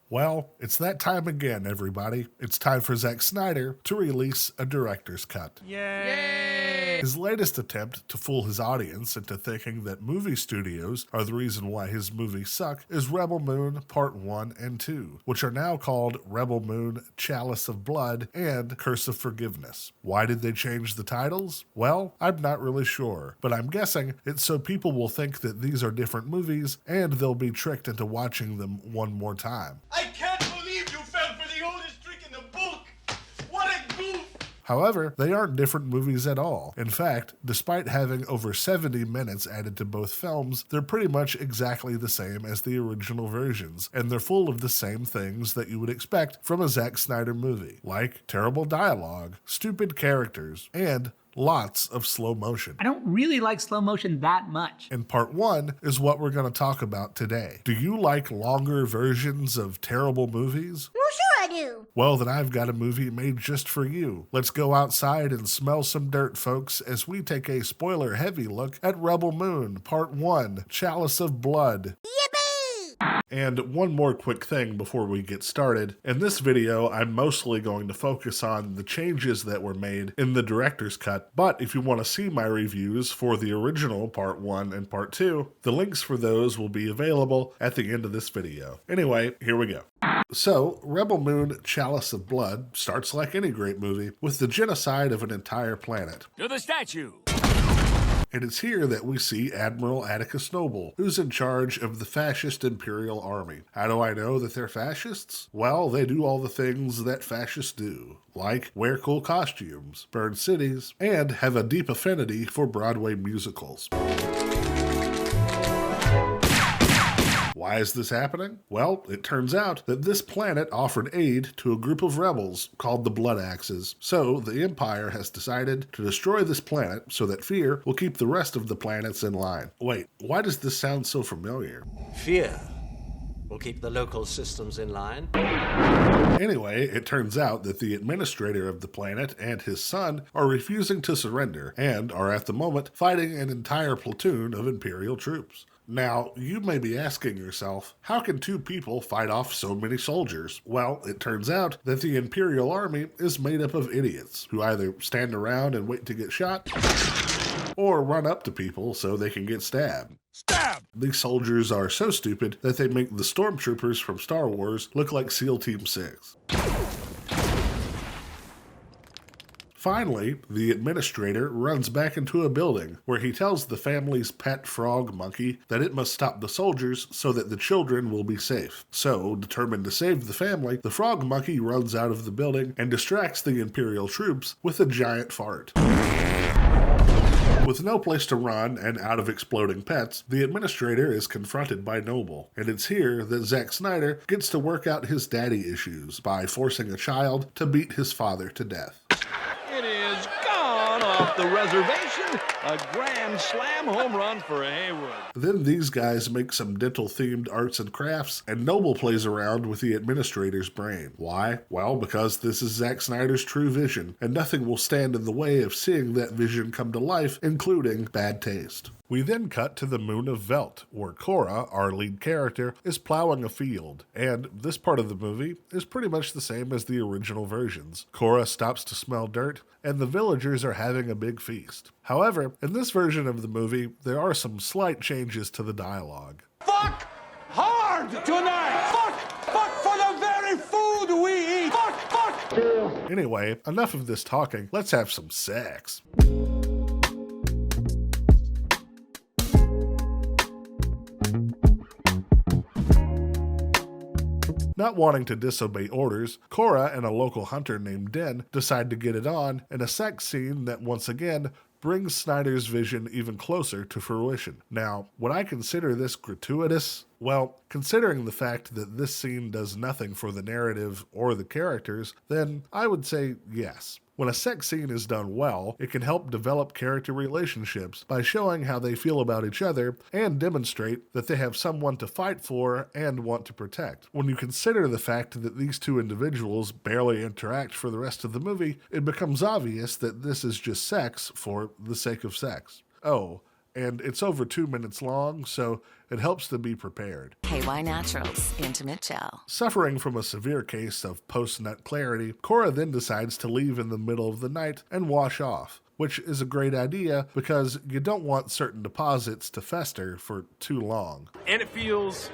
Well, it's that time again, everybody. It's time for Zack Snyder to release a director's cut. Yay! His latest attempt to fool his audience into thinking that movie studios are the reason why his movies suck is Rebel Moon Part 1 and 2, which are now called Rebel Moon, Chalice of Blood, and Curse of Forgiveness. Why did they change the titles? Well, I'm not really sure, but I'm guessing it's so people will think that these are different movies and they'll be tricked into watching them one more time. I can't believe you fell for the oldest trick in the book! What a goof! However, they aren't different movies at all. In fact, despite having over 70 minutes added to both films, they're pretty much exactly the same as the original versions, and they're full of the same things that you would expect from a Zack Snyder movie, like terrible dialogue, stupid characters, and lots of slow motion. I don't really like slow motion that much. And part 1 is what we're going to talk about today. Do you like longer versions of terrible movies? Well, sure I do. Well, then I've got a movie made just for you. Let's go outside and smell some dirt, folks, as we take a spoiler-heavy look at Rebel Moon, Part 1, Chalice of Blood. Yippee! And one more quick thing before we get started. In this video, I'm mostly going to focus on the changes that were made in the director's cut, but if you want to see my reviews for the original Part 1 and Part 2, the links for those will be available at the end of this video. Anyway, here we go. So, Rebel Moon, Chalice of Blood starts like any great movie, with the genocide of an entire planet. To the statue! And it's here that we see Admiral Atticus Noble, who's in charge of the fascist Imperial Army. How do I know that they're fascists? Well, they do all the things that fascists do, like wear cool costumes, burn cities, and have a deep affinity for Broadway musicals. Why is this happening? Well, it turns out that this planet offered aid to a group of rebels called the Blood Axes. So the Empire has decided to destroy this planet so that fear will keep the rest of the planets in line. Wait, why does this sound so familiar? Fear will keep the local systems in line. Anyway, it turns out that the administrator of the planet and his son are refusing to surrender and are at the moment fighting an entire platoon of Imperial troops. Now, you may be asking yourself, how can two people fight off so many soldiers? Well, it turns out that the Imperial Army is made up of idiots who either stand around and wait to get shot or run up to people so they can get stabbed. Stab! These soldiers are so stupid that they make the stormtroopers from Star Wars look like SEAL Team 6. Finally, the administrator runs back into a building where he tells the family's pet frog monkey that it must stop the soldiers so that the children will be safe. So, determined to save the family, the frog monkey runs out of the building and distracts the Imperial troops with a giant fart. With no place to run and out of exploding pets, the administrator is confronted by Noble, and it's here that Zack Snyder gets to work out his daddy issues by forcing a child to beat his father to death. It is gone off the reservation. A grand slam home run for Haywood. Then these guys make some dental-themed arts and crafts, and Noble plays around with the administrator's brain. Why? Well, because this is Zack Snyder's true vision, and nothing will stand in the way of seeing that vision come to life, including bad taste. We then cut to the moon of Velt, where Cora, our lead character, is plowing a field, and this part of the movie is pretty much the same as the original versions. Cora stops to smell dirt, and the villagers are having a big feast. However, in this version of the movie, there are some slight changes to the dialogue. Fuck hard tonight! Fuck for the very food we eat! Fuck! Anyway, enough of this talking, let's have some sex. Not wanting to disobey orders, Cora and a local hunter named Den decide to get it on in a sex scene that once again brings Snyder's vision even closer to fruition. Now, would I consider this gratuitous? Well, considering the fact that this scene does nothing for the narrative or the characters, then I would say yes. When a sex scene is done well, it can help develop character relationships by showing how they feel about each other and demonstrate that they have someone to fight for and want to protect. When you consider the fact that these two individuals barely interact for the rest of the movie, it becomes obvious that this is just sex for the sake of sex. Oh, and it's over 2 minutes long, so it helps to be prepared. KY Naturals Intimate Gel. Suffering from a severe case of post-nut clarity, Cora then decides to leave in the middle of the night and wash off, which is a great idea because you don't want certain deposits to fester for too long. And it feels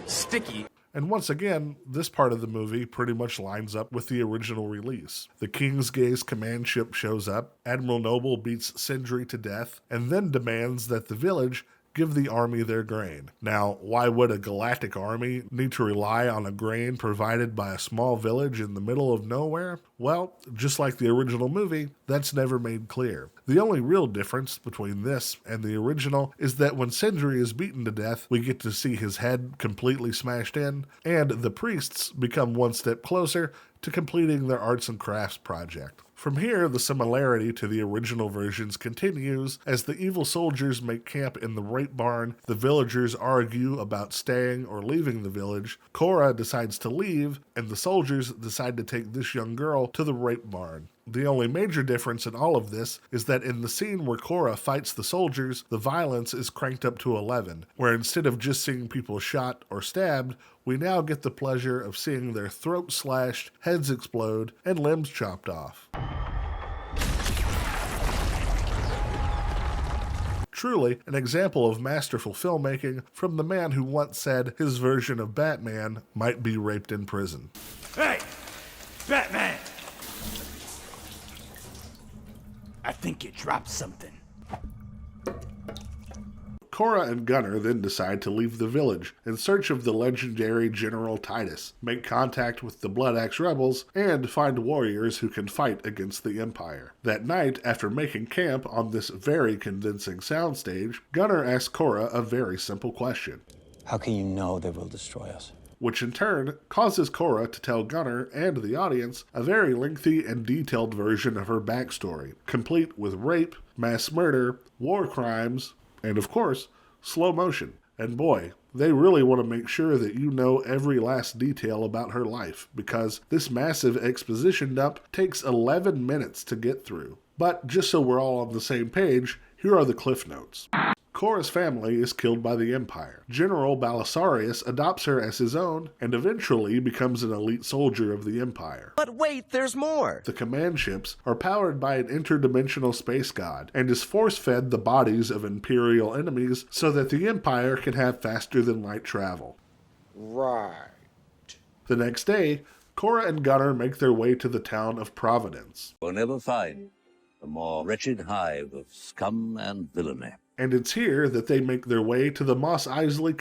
sticky. And once again, this part of the movie pretty much lines up with the original release. The Kingsgaze command ship shows up, Admiral Noble beats Sindri to death, and then demands that the village give the army their grain. Now, why would a galactic army need to rely on a grain provided by a small village in the middle of nowhere? Well, just like the original movie, that's never made clear. The only real difference between this and the original is that when Sindri is beaten to death, we get to see his head completely smashed in, and the priests become one step closer to completing their arts and crafts project. From here, the similarity to the original versions continues as the evil soldiers make camp in the rape barn, the villagers argue about staying or leaving the village, Cora decides to leave, and the soldiers decide to take this young girl to the rape barn. The only major difference in all of this is that in the scene where Cora fights the soldiers, the violence is cranked up to 11, where instead of just seeing people shot or stabbed, we now get the pleasure of seeing their throats slashed, heads explode, and limbs chopped off. Truly, an example of masterful filmmaking from the man who once said his version of Batman might be raped in prison. Hey, Batman! I think you dropped something. Cora and Gunnar then decide to leave the village in search of the legendary General Titus, make contact with the Blood Axe rebels, and find warriors who can fight against the Empire. That night, after making camp on this very convincing soundstage, Gunnar asks Cora a very simple question. How can you know they will destroy us? Which in turn causes Cora to tell Gunnar and the audience a very lengthy and detailed version of her backstory, complete with rape, mass murder, war crimes, and of course, slow motion. And boy, they really want to make sure that you know every last detail about her life, because this massive exposition dump takes 11 minutes to get through. But just so we're all on the same page, here are the cliff notes. Cora's family is killed by the Empire. General Belisarius adopts her as his own and eventually becomes an elite soldier of the Empire. But wait, there's more! The command ships are powered by an interdimensional space god and is force-fed the bodies of Imperial enemies so that the Empire can have faster-than-light travel. Right. The next day, Cora and Gunnar make their way to the town of Providence. We'll never find a more wretched hive of scum and villainy. And it's here that they make their way to the Mos Eisley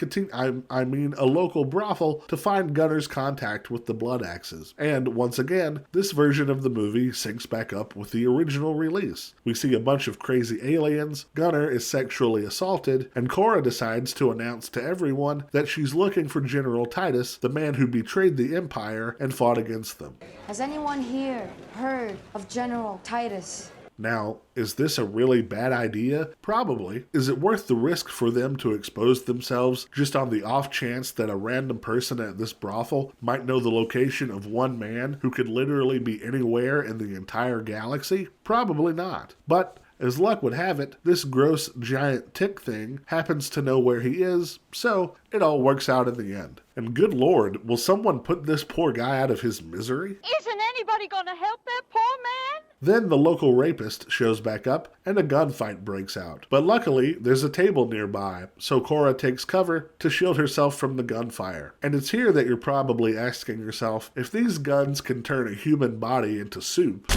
a local brothel to find Gunnar's contact with the Blood Axes. And once again, this version of the movie syncs back up with the original release. We see a bunch of crazy aliens, Gunnar is sexually assaulted, and Cora decides to announce to everyone that she's looking for General Titus, the man who betrayed the Empire and fought against them. Has anyone here heard of General Titus? Now, is this a really bad idea? Probably. Is it worth the risk for them to expose themselves just on the off chance that a random person at this brothel might know the location of one man who could literally be anywhere in the entire galaxy? Probably not. But as luck would have it, this gross giant tick thing happens to know where he is, so it all works out in the end. And good lord, will someone put this poor guy out of his misery? Isn't anybody gonna help that poor man? Then the local rapist shows back up and a gunfight breaks out. But luckily, there's a table nearby, so Cora takes cover to shield herself from the gunfire. And it's here that you're probably asking yourself, if these guns can turn a human body into soup,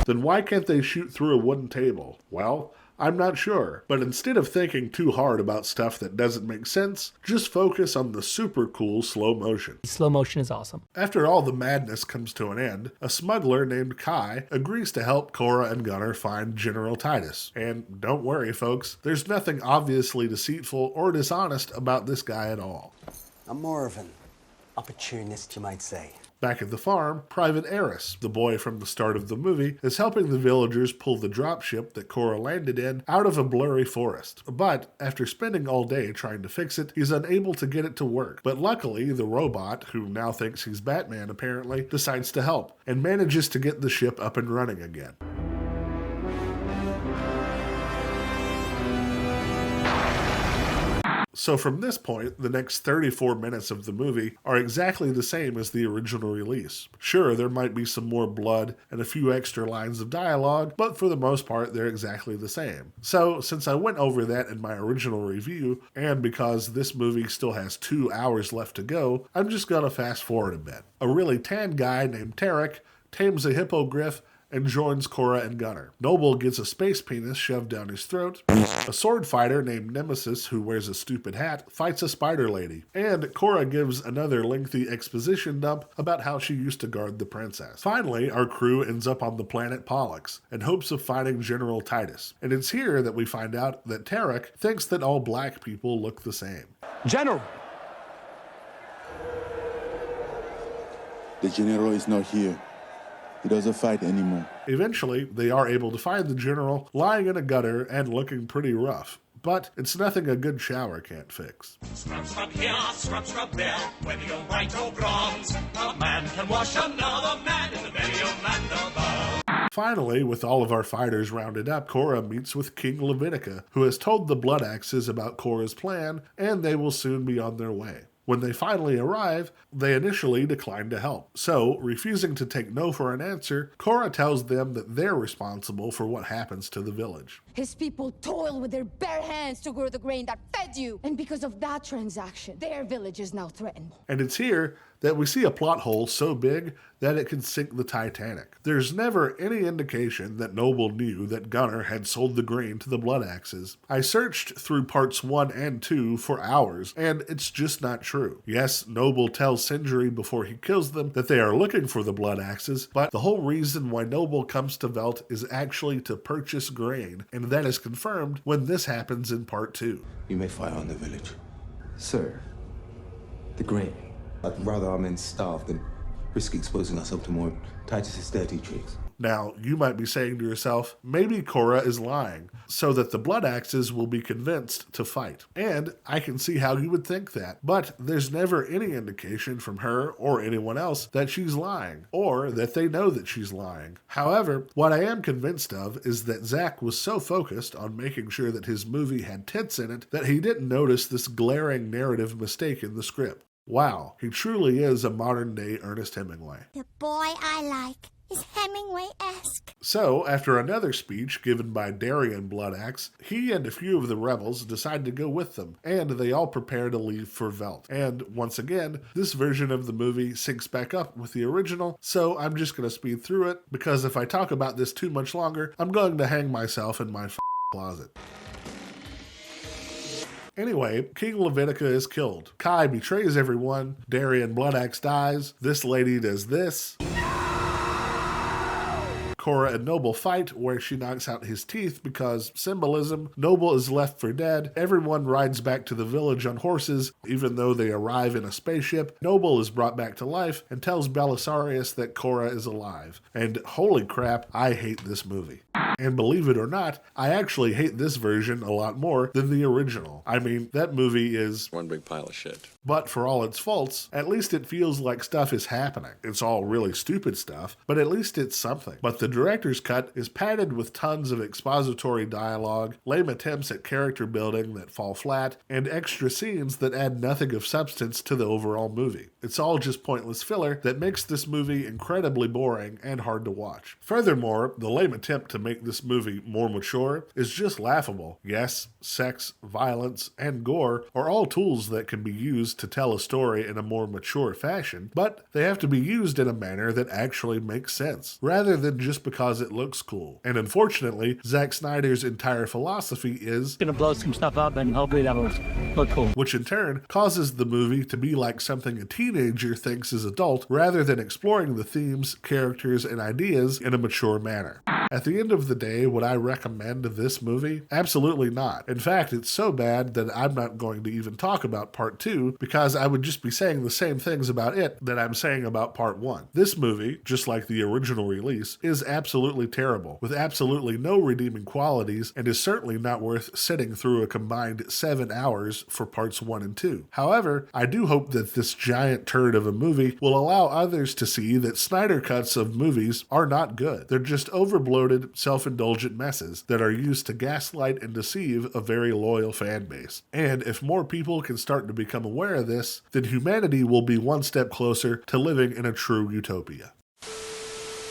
then why can't they shoot through a wooden table? Well, I'm not sure, but instead of thinking too hard about stuff that doesn't make sense, just focus on the super cool slow motion. Slow motion is awesome. After all the madness comes to an end, a smuggler named Kai agrees to help Cora and Gunnar find General Titus. And don't worry, folks, there's nothing obviously deceitful or dishonest about this guy at all. I'm more of an opportunist, you might say. Back at the farm, Private Eris, the boy from the start of the movie, is helping the villagers pull the dropship that Cora landed in out of a blurry forest. But after spending all day trying to fix it, he's unable to get it to work. But luckily, the robot, who now thinks he's Batman apparently, decides to help and manages to get the ship up and running again. So from this point, the next 34 minutes of the movie are exactly the same as the original release. Sure, there might be some more blood and a few extra lines of dialogue, but for the most part, they're exactly the same. So, since I went over that in my original review, and because this movie still has 2 hours left to go, I'm just gonna fast forward a bit. A really tan guy named Tarek tames a hippogriff and joins Cora and Gunner. Noble gets a space penis shoved down his throat. A sword fighter named Nemesis, who wears a stupid hat, fights a spider lady. And Cora gives another lengthy exposition dump about how she used to guard the princess. Finally, our crew ends up on the planet Pollux in hopes of finding General Titus. And it's here that we find out that Tarek thinks that all black people look the same. General! The general is not here. He doesn't fight anymore. Eventually, they are able to find the general lying in a gutter and looking pretty rough. But it's nothing a good shower can't fix. Scrub, scrub here, scrub, scrub there. Whether you're white or bronze, a man can wash another man in the belly of Mandelbaum. Finally, with all of our fighters rounded up, Cora meets with King Levitica, who has told the Blood Axes about Cora's plan, and they will soon be on their way. When they finally arrive, they initially decline to help. So, refusing to take no for an answer, Cora tells them that they're responsible for what happens to the village. His people toil with their bare hands to grow the grain that fed you. And because of that transaction, their village is now threatened. And it's here that we see a plot hole so big that it can sink the Titanic. There's never any indication that Noble knew that Gunner had sold the grain to the Blood Axes. I searched through parts 1 and 2 for hours, and it's just not true. Yes, Noble tells Sindri before he kills them that they are looking for the Blood Axes, but the whole reason why Noble comes to Velt is actually to purchase grain, and that is confirmed when this happens in part 2. You may fire on the village. Sir, the grain. I'd rather our men starve than risk exposing ourselves to more Titus's dirty tricks. Now, you might be saying to yourself, maybe Cora is lying, so that the Blood Axes will be convinced to fight. And I can see how you would think that, but there's never any indication from her or anyone else that she's lying, or that they know that she's lying. However, what I am convinced of is that Zack was so focused on making sure that his movie had tits in it that he didn't notice this glaring narrative mistake in the script. Wow, he truly is a modern-day Ernest Hemingway. The boy I like is Hemingway-esque. So, after another speech given by Darien Bloodaxe, he and a few of the rebels decide to go with them, and they all prepare to leave for Velt. And once again, this version of the movie syncs back up with the original, so I'm just going to speed through it, because if I talk about this too much longer, I'm going to hang myself in my closet. Anyway, King Levitica is killed. Kai betrays everyone. Darien Bloodaxe dies. This lady does this. Cora and Noble fight, where she knocks out his teeth because symbolism. Noble is left for dead. Everyone rides back to the village on horses, even though they arrive in a spaceship. Noble is brought back to life and tells Belisarius that Cora is alive. And holy crap, I hate this movie. And believe it or not, I actually hate this version a lot more than the original. I mean, that movie is one big pile of shit. But for all its faults, at least it feels like stuff is happening. It's all really stupid stuff, but at least it's something. But the director's cut is padded with tons of expository dialogue, lame attempts at character building that fall flat, and extra scenes that add nothing of substance to the overall movie. It's all just pointless filler that makes this movie incredibly boring and hard to watch. Furthermore, the lame attempt to make this movie more mature is just laughable. Yes, sex, violence, and gore are all tools that can be used to tell a story in a more mature fashion, but they have to be used in a manner that actually makes sense, rather than just because it looks cool. And unfortunately, Zack Snyder's entire philosophy is gonna blow some stuff up and hopefully that will look cool. Which in turn causes the movie to be like something a teenager thinks is adult, rather than exploring the themes, characters, and ideas in a mature manner. At the end of the day, would I recommend this movie? Absolutely not. In fact, it's so bad that I'm not going to even talk about part 2 because I would just be saying the same things about it that I'm saying about part 1. This movie, just like the original release, is absolutely terrible, with absolutely no redeeming qualities, and is certainly not worth sitting through a combined 7 hours for parts 1 and 2. However, I do hope that this giant turd of a movie will allow others to see that Snyder cuts of movies are not good. They're just overbloated, self-indulgent messes that are used to gaslight and deceive a very loyal fan base. And if more people can start to become aware of this, then humanity will be one step closer to living in a true utopia.